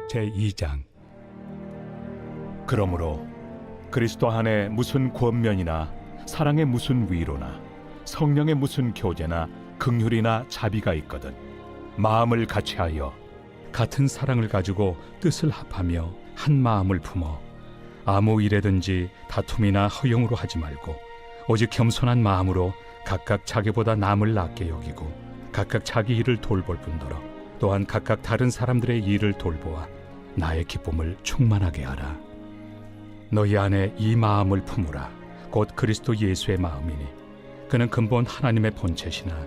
제2장. 그러므로 그리스도 안에 무슨 권면이나 사랑의 무슨 위로나 성령의 무슨 교제나 긍휼이나 자비가 있거든 마음을 같이하여 같은 사랑을 가지고 뜻을 합하며 한 마음을 품어 아무 일에든지 다툼이나 허용으로 하지 말고 오직 겸손한 마음으로 각각 자기보다 남을 낫게 여기고 각각 자기 일을 돌볼 뿐더러 또한 각각 다른 사람들의 일을 돌보아 나의 기쁨을 충만하게 하라. 너희 안에 이 마음을 품으라. 곧 그리스도 예수의 마음이니 그는 근본 하나님의 본체시나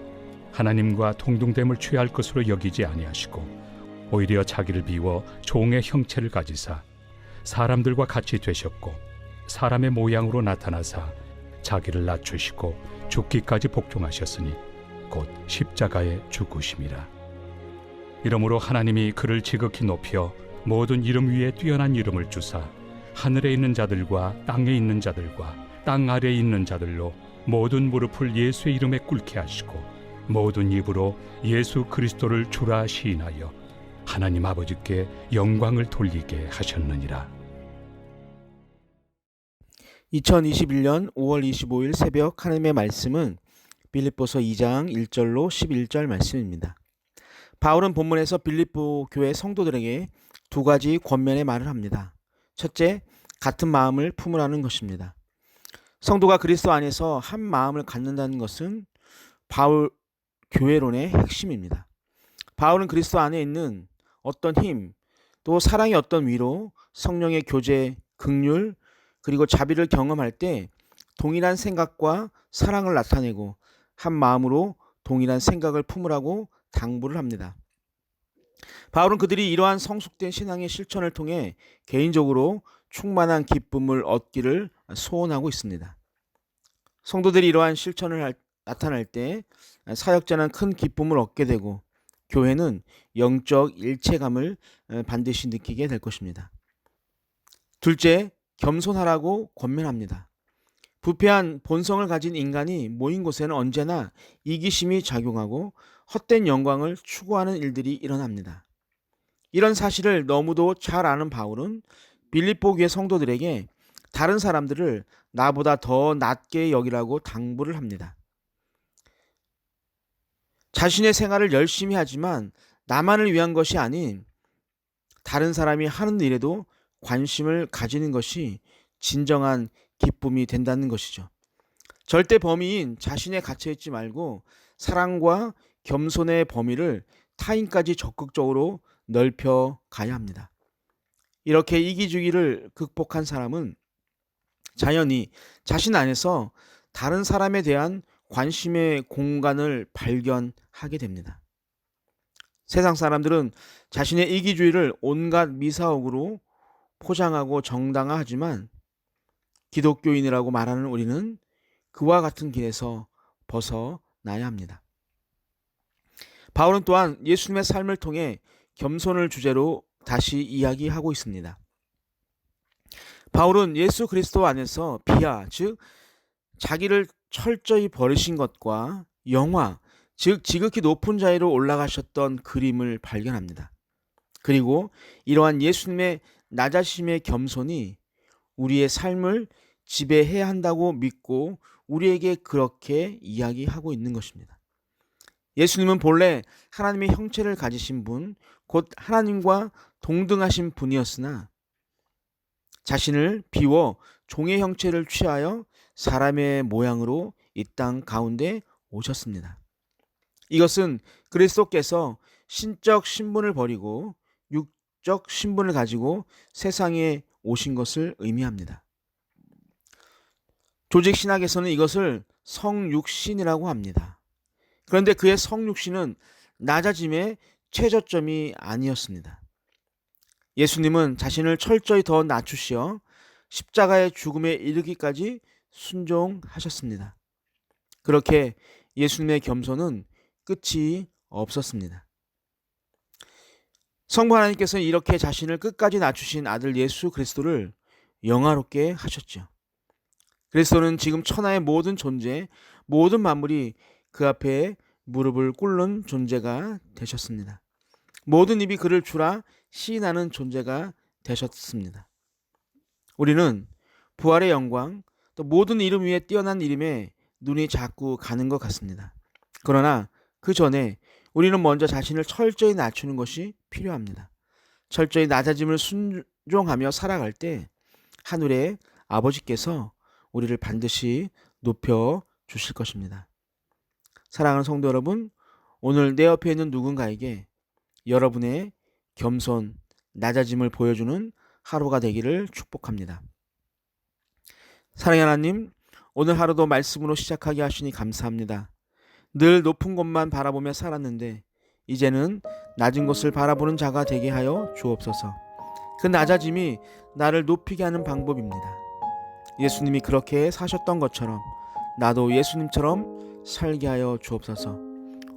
하나님과 동등됨을 취할 것으로 여기지 아니하시고 오히려 자기를 비워 종의 형체를 가지사 사람들과 같이 되셨고 사람의 모양으로 나타나사 자기를 낮추시고 죽기까지 복종하셨으니 곧 십자가에 죽으심이라. 이러므로 하나님이 그를 지극히 높여 모든 이름 위에 뛰어난 이름을 주사 하늘에 있는 자들과 땅에 있는 자들과 땅 아래에 있는 자들로 모든 무릎을 예수의 이름에 꿇게 하시고 모든 입으로 예수 그리스도를 주라 시인하여 하나님 아버지께 영광을 돌리게 하셨느니라. 2021년 5월 25일 새벽 하나님의 말씀은 빌립보서 2장 1절로 11절 말씀입니다. 바울은 본문에서 빌립보 교회 성도들에게 두 가지 권면의 말을 합니다. 첫째, 같은 마음을 품으라는 것입니다. 성도가 그리스도 안에서 한 마음을 갖는다는 것은 바울 교회론의 핵심입니다. 바울은 그리스도 안에 있는 어떤 힘, 또 사랑의 어떤 위로, 성령의 교제, 긍휼, 그리고 자비를 경험할 때 동일한 생각과 사랑을 나타내고 한 마음으로 동일한 생각을 품으라고 당부를 합니다. 바울은 그들이 이러한 성숙된 신앙의 실천을 통해 개인적으로 충만한 기쁨을 얻기를 소원하고 있습니다. 성도들이 이러한 실천을 나타낼 때 사역자는 큰 기쁨을 얻게 되고 교회는 영적 일체감을 반드시 느끼게 될 것입니다. 둘째, 겸손하라고 권면합니다. 부패한 본성을 가진 인간이 모인 곳에는 언제나 이기심이 작용하고 헛된 영광을 추구하는 일들이 일어납니다. 이런 사실을 너무도 잘 아는 바울은 빌립보 교회 성도들에게 다른 사람들을 나보다 더 낮게 여기라고 당부를 합니다. 자신의 생활을 열심히 하지만 나만을 위한 것이 아닌 다른 사람이 하는 일에도 관심을 가지는 것이 진정한 기쁨이 된다는 것이죠. 절대 범위인 자신에 갇혀있지 말고 사랑과 겸손의 범위를 타인까지 적극적으로 넓혀 가야 합니다. 이렇게 이기주의를 극복한 사람은 자연히 자신 안에서 다른 사람에 대한 관심의 공간을 발견하게 됩니다. 세상 사람들은 자신의 이기주의를 온갖 미사옥으로 포장하고 정당화하지만 기독교인이라고 말하는 우리는 그와 같은 길에서 벗어나야 합니다. 바울은 또한 예수님의 삶을 통해 겸손을 주제로 다시 이야기하고 있습니다. 바울은 예수 그리스도 안에서 비하, 즉 자기를 철저히 버리신 것과 영화, 즉 지극히 높은 자리로 올라가셨던 그림을 발견합니다. 그리고 이러한 예수님의 낮아심의 겸손이 우리의 삶을 지배해야 한다고 믿고 우리에게 그렇게 이야기하고 있는 것입니다. 예수님은 본래 하나님의 형체를 가지신 분, 곧 하나님과 동등하신 분이었으나 자신을 비워 종의 형체를 취하여 사람의 모양으로 이 땅 가운데 오셨습니다. 이것은 그리스도께서 신적 신분을 버리고 육적 신분을 가지고 세상에 오신 것을 의미합니다. 조직 신학에서는 이것을 성육신이라고 합니다. 그런데 그의 성육신은 낮아짐의 최저점이 아니었습니다. 예수님은 자신을 철저히 더 낮추시어 십자가의 죽음에 이르기까지 순종하셨습니다. 그렇게 예수님의 겸손은 끝이 없었습니다. 성부 하나님께서는 이렇게 자신을 끝까지 낮추신 아들 예수 그리스도를 영화롭게 하셨죠. 그리스도는 지금 천하의 모든 존재, 모든 만물이 그 앞에 무릎을 꿇는 존재가 되셨습니다. 모든 입이 그를 주라 시인하는 존재가 되셨습니다. 우리는 부활의 영광, 또 모든 이름 위에 뛰어난 이름에 눈이 자꾸 가는 것 같습니다. 그러나 그 전에 우리는 먼저 자신을 철저히 낮추는 것이 필요합니다. 철저히 낮아짐을 순종하며 살아갈 때 하늘의 아버지께서 우리를 반드시 높여 주실 것입니다. 사랑하는 성도 여러분, 오늘 내 옆에 있는 누군가에게 여러분의 겸손, 낮아짐을 보여주는 하루가 되기를 축복합니다. 사랑의 하나님, 오늘 하루도 말씀으로 시작하게 하시니 감사합니다. 늘 높은 곳만 바라보며 살았는데 이제는 낮은 곳을 바라보는 자가 되게 하여 주옵소서. 그 낮아짐이 나를 높이게 하는 방법입니다. 예수님이 그렇게 사셨던 것처럼 나도 예수님처럼 살게 하여 주옵소서.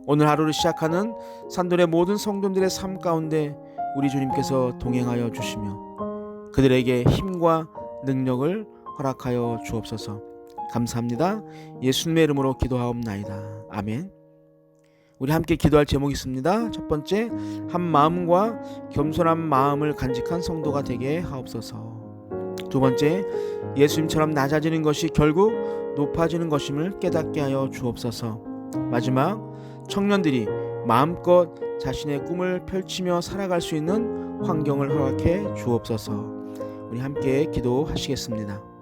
오늘 하루를 시작하는 산돌의 모든 성도들의 삶 가운데 우리 주님께서 동행하여 주시며 그들에게 힘과 능력을 허락하여 주옵소서. 감사합니다. 예수님의 이름으로 기도하옵나이다. 아멘. 우리 함께 기도할 제목이 있습니다. 첫 번째, 한 마음과 겸손한 마음을 간직한 성도가 되게 하옵소서. 두 번째, 예수님처럼 낮아지는 것이 결국 높아지는 것임을 깨닫게 하여 주옵소서. 마지막, 청년들이 마음껏 자신의 꿈을 펼치며 살아갈 수 있는 환경을 허락해 주옵소서. 우리 함께 기도하시겠습니다.